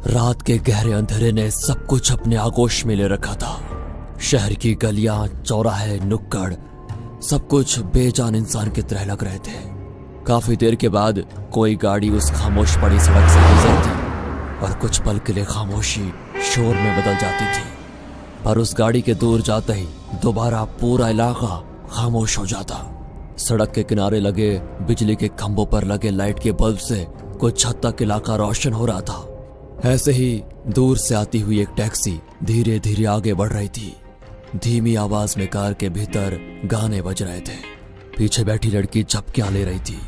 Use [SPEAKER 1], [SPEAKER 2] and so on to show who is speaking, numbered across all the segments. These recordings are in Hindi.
[SPEAKER 1] रात के गहरे अंधेरे ने सब कुछ अपने आगोश में ले रखा था। शहर की गलियां, चौराहे, नुक्कड़, सब कुछ बेजान इंसान की तरह लग रहे थे। काफी देर के बाद कोई गाड़ी उस खामोश पड़ी सड़क से गुजरती और कुछ पल के लिए खामोशी शोर में बदल जाती थी। पर उस गाड़ी के दूर जाते ही दोबारा पूरा इलाका खामोश हो जाता। सड़क के किनारे लगे बिजली के खंभों पर लगे लाइट के बल्ब से कुछ हद तक इलाका रोशन हो रहा था। ऐसे ही दूर से आती हुई एक टैक्सी धीरे धीरे आगे बढ़ रही थी। धीमी आवाज में कार के भीतर गाने बज रहे थे। पीछे बैठी लड़की झपकियां ले रही थी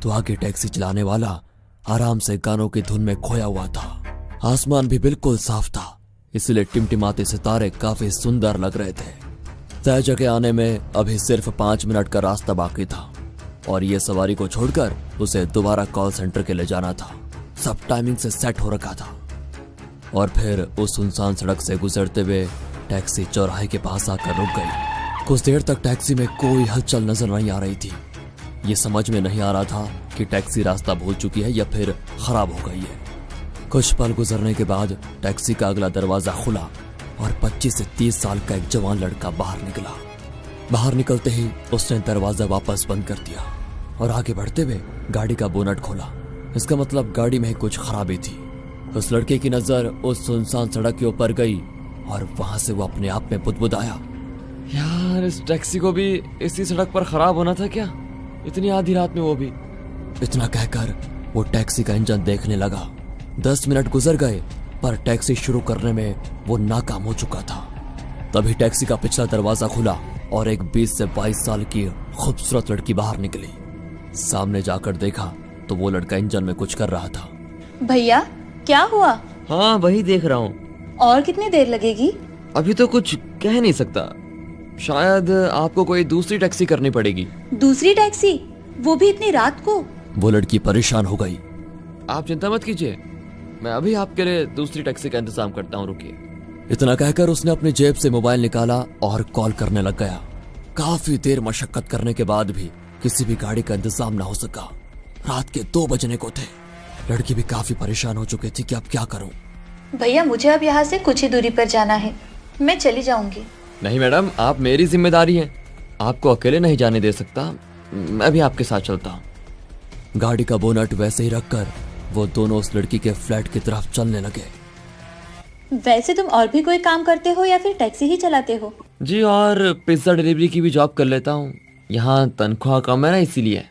[SPEAKER 1] तो आगे टैक्सी चलाने वाला आराम से गानों की धुन में खोया हुआ था। आसमान भी बिल्कुल साफ था, इसलिए टिमटिमाते सितारे काफी सुंदर लग रहे थे। तय जगह आने में अभी सिर्फ 5 मिनट का रास्ता बाकी था और ये सवारी को छोड़कर उसे दोबारा कॉल सेंटर के लिए जाना था। सब टाइमिंग से सेट हो रखा था। और फिर उस सुनसान सड़क से गुजरते हुए टैक्सी चौराहे के पास आकर रुक गई। कुछ देर तक टैक्सी में कोई हलचल नजर नहीं आ रही थी। ये समझ में नहीं आ रहा था कि टैक्सी रास्ता भूल चुकी है या फिर खराब हो गई है। कुछ पल गुजरने के बाद टैक्सी का अगला दरवाजा खुला और 25 से 30 साल का एक जवान लड़का बाहर निकला। बाहर निकलते ही उसने दरवाजा वापस बंद कर दिया और आगे बढ़ते हुए गाड़ी का बोनट खोला। इसका मतलब गाड़ी में कुछ खराबी थी। उस लड़के की नजर उस सुनसान सड़क के ऊपर गई और वहां से वो अपने आप में बुदबुदाया,
[SPEAKER 2] यार इस टैक्सी को भी इसी सड़क पर खराब होना था क्या, इतनी आधी रात में वो भी।
[SPEAKER 1] इतना कहकर वो टैक्सी का इंजन देखने लगा। 10 मिनट गुजर गए पर टैक्सी शुरू करने में वो नाकाम हो चुका था। तभी टैक्सी का पिछला दरवाजा खुला और एक 20 से 22 साल की खूबसूरत लड़की बाहर निकली। सामने जाकर देखा तो वो लड़का इंजन में कुछ कर रहा था।
[SPEAKER 3] भैया क्या हुआ?
[SPEAKER 2] हाँ वही देख रहा हूँ।
[SPEAKER 3] और कितनी देर लगेगी?
[SPEAKER 2] अभी तो कुछ कह नहीं सकता, शायद आपको कोई दूसरी टैक्सी करनी पड़ेगी।
[SPEAKER 3] दूसरी टैक्सी? वो भी इतनी रात को?
[SPEAKER 1] वो लड़की परेशान हो गई।
[SPEAKER 2] आप चिंता मत कीजिए, मैं अभी आपके लिए दूसरी टैक्सी का इंतजाम करता हूँ, रुकिए।
[SPEAKER 1] इतना कहकर उसने अपनी जेब से मोबाइल निकाला और कॉल करने लग गया। काफी देर मशक्कत करने के बाद भी किसी भी गाड़ी का इंतजाम न हो सका। रात के 2 बजने को थे। लड़की भी काफी परेशान हो चुकी थी कि अब क्या करूं।
[SPEAKER 3] भैया मुझे अब यहाँ से कुछ ही दूरी पर जाना है, मैं चली जाऊंगी।
[SPEAKER 2] नहीं मैडम, आप मेरी जिम्मेदारी है, आपको अकेले नहीं जाने दे सकता, मैं भी आपके साथ चलता हूँ।
[SPEAKER 1] गाड़ी का बोनट वैसे ही रखकर वो दोनों उस लड़की के फ्लैट की तरफ चलने लगे।
[SPEAKER 3] वैसे तुम और भी कोई काम करते हो या फिर टैक्सी ही चलाते हो?
[SPEAKER 2] जी, और पिज्जा डिलीवरी की भी जॉब कर लेता हूँ। यहाँ तनख्वाह कम है ना, इसीलिए।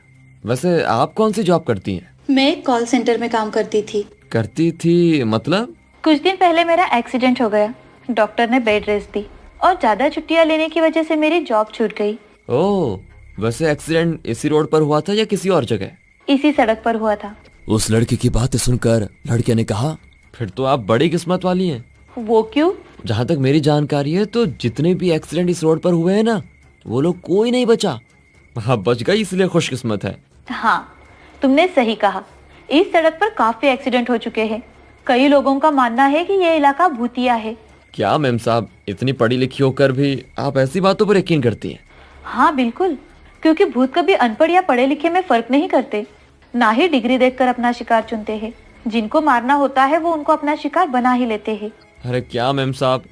[SPEAKER 2] वैसे आप कौन सी जॉब करती हैं?
[SPEAKER 3] मैं कॉल सेंटर में काम करती थी।
[SPEAKER 2] करती थी मतलब?
[SPEAKER 3] कुछ दिन पहले मेरा एक्सीडेंट हो गया, डॉक्टर ने बेड रेस्ट दी और ज्यादा छुट्टियाँ लेने की वजह से मेरी जॉब छूट गई।
[SPEAKER 2] ओह, वैसे एक्सीडेंट इसी रोड पर हुआ था या किसी और जगह?
[SPEAKER 3] इसी सड़क पर हुआ था।
[SPEAKER 1] उस लड़की की बातें सुनकर लड़के ने कहा,
[SPEAKER 2] फिर तो आप बड़ी किस्मत वाली हैं।
[SPEAKER 3] वो क्यों?
[SPEAKER 2] जहाँ तक मेरी जानकारी है तो जितने भी एक्सीडेंट इस रोड पर हुए हैं ना, वो लोग कोई नहीं बचा। आप बच गई इसलिए खुशकिस्मत है।
[SPEAKER 3] हाँ, तुमने सही कहा। इस सड़क पर काफी एक्सीडेंट हो चुके हैं। कई लोगों का मानना है कि ये इलाका भूतिया है।
[SPEAKER 2] क्या मैम साहब, इतनी पढ़ी लिखी होकर भी आप ऐसी बातों पर यकीन करती हैं?
[SPEAKER 3] हाँ बिल्कुल, क्योंकि भूत कभी अनपढ़ या पढ़े लिखे में फर्क नहीं करते, ना ही डिग्री देखकर अपना शिकार चुनते हैं। जिनको मारना होता है वो उनको अपना शिकार बना ही लेते हैं।
[SPEAKER 2] अरे क्या मैम साहब,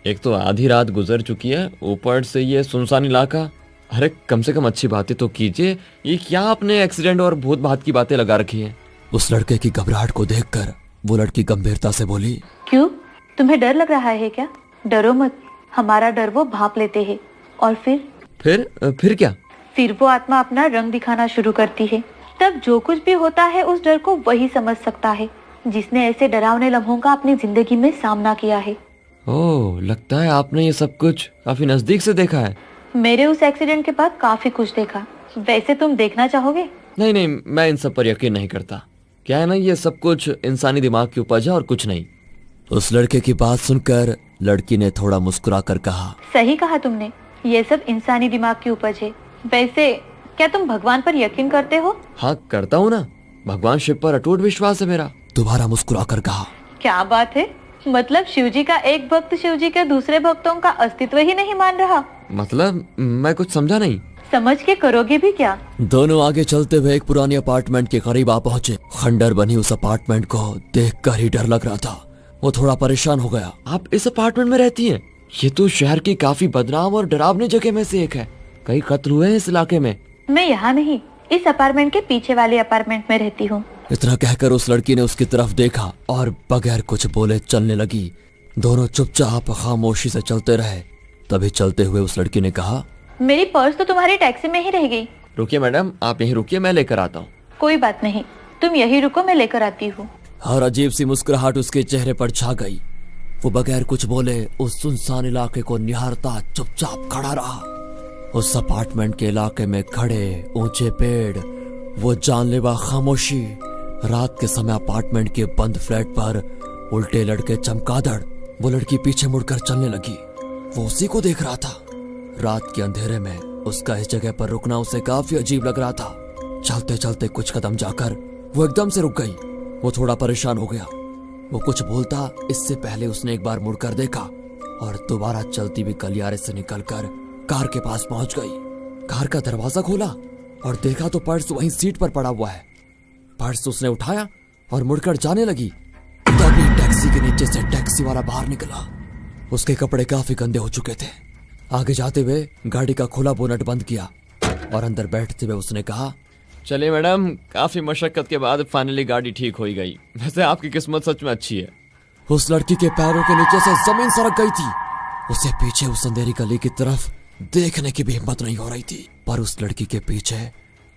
[SPEAKER 2] एक तो आधी रात गुजर चुकी है, ऊपर से ये सुनसान इलाका। अरे कम से कम अच्छी बातें तो कीजिए। ये क्या आपने एक्सीडेंट और भूत भात की बातें लगा रखी हैं?
[SPEAKER 1] उस लड़के की घबराहट को देखकर वो लड़की गंभीरता से बोली,
[SPEAKER 3] क्यों, तुम्हें डर लग रहा है क्या? डरो मत, हमारा डर वो भांप लेते हैं और
[SPEAKER 2] फिर क्या?
[SPEAKER 3] फिर वो आत्मा अपना रंग दिखाना शुरू करती है। तब जो कुछ भी होता है उस डर को वही समझ सकता है जिसने ऐसे डरावने लम्हों का अपनी जिंदगी में सामना किया है।
[SPEAKER 2] ओह, लगता है आपने ये सब कुछ काफी नजदीक से देखा है।
[SPEAKER 3] मेरे उस एक्सीडेंट के बाद काफी कुछ देखा। वैसे तुम देखना चाहोगे?
[SPEAKER 2] नहीं, मैं इन सब पर यकीन नहीं करता। क्या है ना, ये सब कुछ इंसानी दिमाग की उपज है और कुछ नहीं।
[SPEAKER 1] उस लड़के की बात सुनकर लड़की ने थोड़ा मुस्कुरा कर कहा,
[SPEAKER 3] सही कहा तुमने, ये सब इंसानी दिमाग की उपज है। वैसे क्या तुम भगवान पर यकीन करते हो?
[SPEAKER 2] हाँ करता हूँ ना, भगवान शिव पर अटूट विश्वास है मेरा।
[SPEAKER 1] दोबारा मुस्कुरा कर कहा,
[SPEAKER 3] क्या बात है, मतलब शिवजी का एक भक्त शिवजी के दूसरे भक्तों का अस्तित्व ही नहीं मान रहा?
[SPEAKER 2] मतलब मैं कुछ समझा नहीं।
[SPEAKER 3] समझ के करोगे भी क्या?
[SPEAKER 1] दोनों आगे चलते हुए एक पुरानी अपार्टमेंट के करीब आ पहुंचे। खंडर बनी उस अपार्टमेंट को देखकर ही डर लग रहा था। वो थोड़ा परेशान हो गया।
[SPEAKER 2] आप इस अपार्टमेंट में रहती हैं? ये तो शहर की काफी बदनाम और डरावनी जगह में से एक है। कई कत्ल हुए हैं इस इलाके में।
[SPEAKER 3] मैं यहाँ नहीं, इस अपार्टमेंट के पीछे वाले अपार्टमेंट में रहती हूँ।
[SPEAKER 1] इतना कहकर उस लड़की ने उसकी तरफ देखा और बगैर कुछ बोले चलने लगी। दोनों चुपचाप खामोशी से चलते रहे। तभी चलते हुए उस लड़की ने कहा,
[SPEAKER 3] मेरी पर्स तो तुम्हारी टैक्सी में ही रह गई।
[SPEAKER 2] रुकिए मैडम, आप यहीं रुकिए, मैं लेकर आता हूँ।
[SPEAKER 3] कोई बात नहीं, तुम यही रुको, मैं लेकर आती हूँ।
[SPEAKER 1] और अजीब सी मुस्कुराहट उसके चेहरे पर छा गई। वो बगैर कुछ बोले उस सुनसान इलाके को निहारता चुपचाप खड़ा रहा। उस अपार्टमेंट के इलाके में खड़े ऊंचे पेड़, वो जानलेवा खामोशी, रात के समय अपार्टमेंट के बंद फ्लैट पर उल्टे लड़के चमगादड़। वो लड़की पीछे मुड़कर चलने लगी। वो उसी को देख रहा था। रात के अंधेरे में उसका इस जगह पर रुकना उसे काफी अजीब लग रहा था। चलते चलते कुछ कदम जाकर वो एकदम से रुक गई। वो थोड़ा परेशान हो गया। वो कुछ बोलता इससे पहले उसने एक बार मुड़कर देखा और दोबारा चलती हुई गलियारे से निकलकर कार के पास पहुंच गई। कार का दरवाजा खोला और देखा तो पर्स वहीं सीट पर पड़ा हुआ है। पर्स उसने उठाया और मुड़कर जाने लगी। तभी टैक्सी के नीचे से टैक्सी वाला बाहर निकला। उसके कपड़े काफी गंदे हो चुके थे। आगे जाते हुए गाड़ी का खुला बोनट बंद किया और अंदर बैठते हुए उसने कहा,
[SPEAKER 2] चलिए मैडम, काफी मशक्कत के बाद फाइनली गाड़ी ठीक हो ही गई। वैसे आपकी किस्मत सच में अच्छी है।
[SPEAKER 1] उस लड़की के पैरों के नीचे से जमीन सरक गई थी। उसे पीछे उस अंधेरी गली की तरफ देखने की भी हिम्मत नहीं हो रही थी। पर उस लड़की के पीछे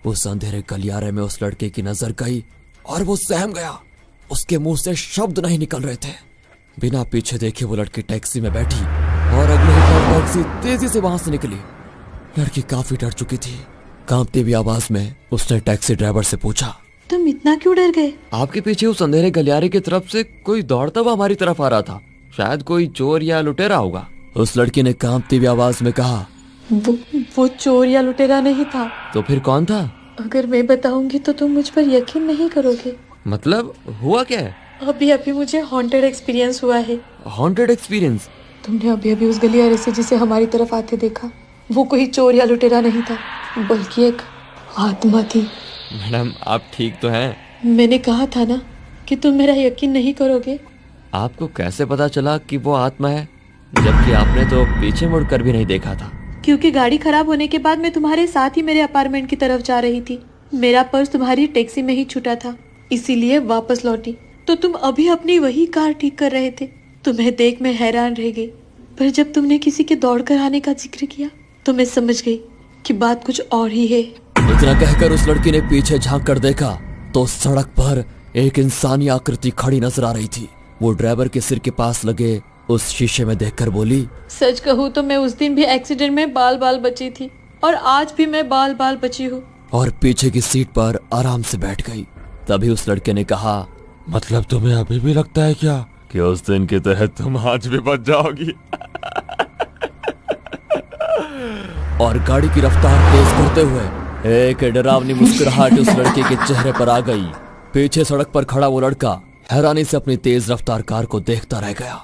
[SPEAKER 1] उस अंधेरे गलियारे में उस लड़के की नजर गई और वो सहम गया। उसके मुंह से शब्द नहीं निकल रहे थे। बिना पीछे देखे वो लड़की टैक्सी में बैठी और अगले ही पल टैक्सी तेजी से वहां से निकली। लड़की काफी डर चुकी थी। कांपती हुई आवाज में उसने टैक्सी ड्राइवर से पूछा,
[SPEAKER 3] तुम इतना क्यों डर गए?
[SPEAKER 2] आपके पीछे उस अंधेरे गलियारे की तरफ से कोई दौड़ता हुआ हमारी तरफ आ रहा था। शायद कोई चोर या लुटेरा होगा।
[SPEAKER 1] उस लड़की ने कांपती हुई आवाज में कहा,
[SPEAKER 3] वो चोर या लुटेरा नहीं था।
[SPEAKER 2] तो फिर कौन था?
[SPEAKER 3] अगर मैं बताऊंगी तो तुम मुझ पर यकीन नहीं करोगे।
[SPEAKER 2] मतलब हुआ क्या है?
[SPEAKER 3] अभी अभी मुझे हॉन्टेड एक्सपीरियंस हुआ है।
[SPEAKER 2] Haunted experience?
[SPEAKER 3] तुमने अभी अभी उस गलियारे से जिसे हमारी तरफ आते देखा, वो कोई चोर या लुटेरा नहीं था, बल्कि एक आत्मा थी।
[SPEAKER 2] मैडम, आप ठीक तो हैं?
[SPEAKER 3] मैंने कहा था ना कि तुम मेरा यकीन नहीं करोगे।
[SPEAKER 2] आपको कैसे पता चला कि वो आत्मा है, जबकि आपने तो पीछे मुड़कर भी नहीं देखा था?
[SPEAKER 3] क्योंकि गाड़ी खराब होने के बाद मैं तुम्हारे साथ ही मेरे अपार्टमेंट की तरफ जा रही थी। मेरा पर्स तुम्हारी टैक्सी में ही छूटा था, इसीलिए वापस लौटी तो तुम अभी अपनी वही कार ठीक कर रहे थे। तुम्हें देख मैं हैरान रह गई, पर जब तुमने किसी के दौड़कर आने का जिक्र किया तो मैं समझ गई कि बात कुछ और ही है।
[SPEAKER 1] इतना कहकर उस लड़की ने पीछे झांक कर देखा तो सड़क पर एक इंसानी आकृति खड़ी नजर आ रही थी। वो ड्राइवर के सिर के पास लगे उस शीशे में देखकर बोली,
[SPEAKER 3] सच कहूँ तो मैं उस दिन भी एक्सीडेंट में बाल बाल बची थी और आज भी मैं बाल बाल बची हूँ।
[SPEAKER 1] और पीछे की सीट पर आराम से बैठ गई। तभी उस लड़के ने कहा,
[SPEAKER 2] मतलब तुम्हें अभी भी लगता है क्या कि उस दिन की तरह तुम आज भी बच जाओगी?
[SPEAKER 1] और गाड़ी की रफ्तार तेज करते हुए एक डरावनी मुस्कुराहट उस लड़के के चेहरे पर आ गई। पीछे सड़क पर खड़ा वो लड़का हैरानी से अपनी तेज रफ्तार कार को देखता रह गया।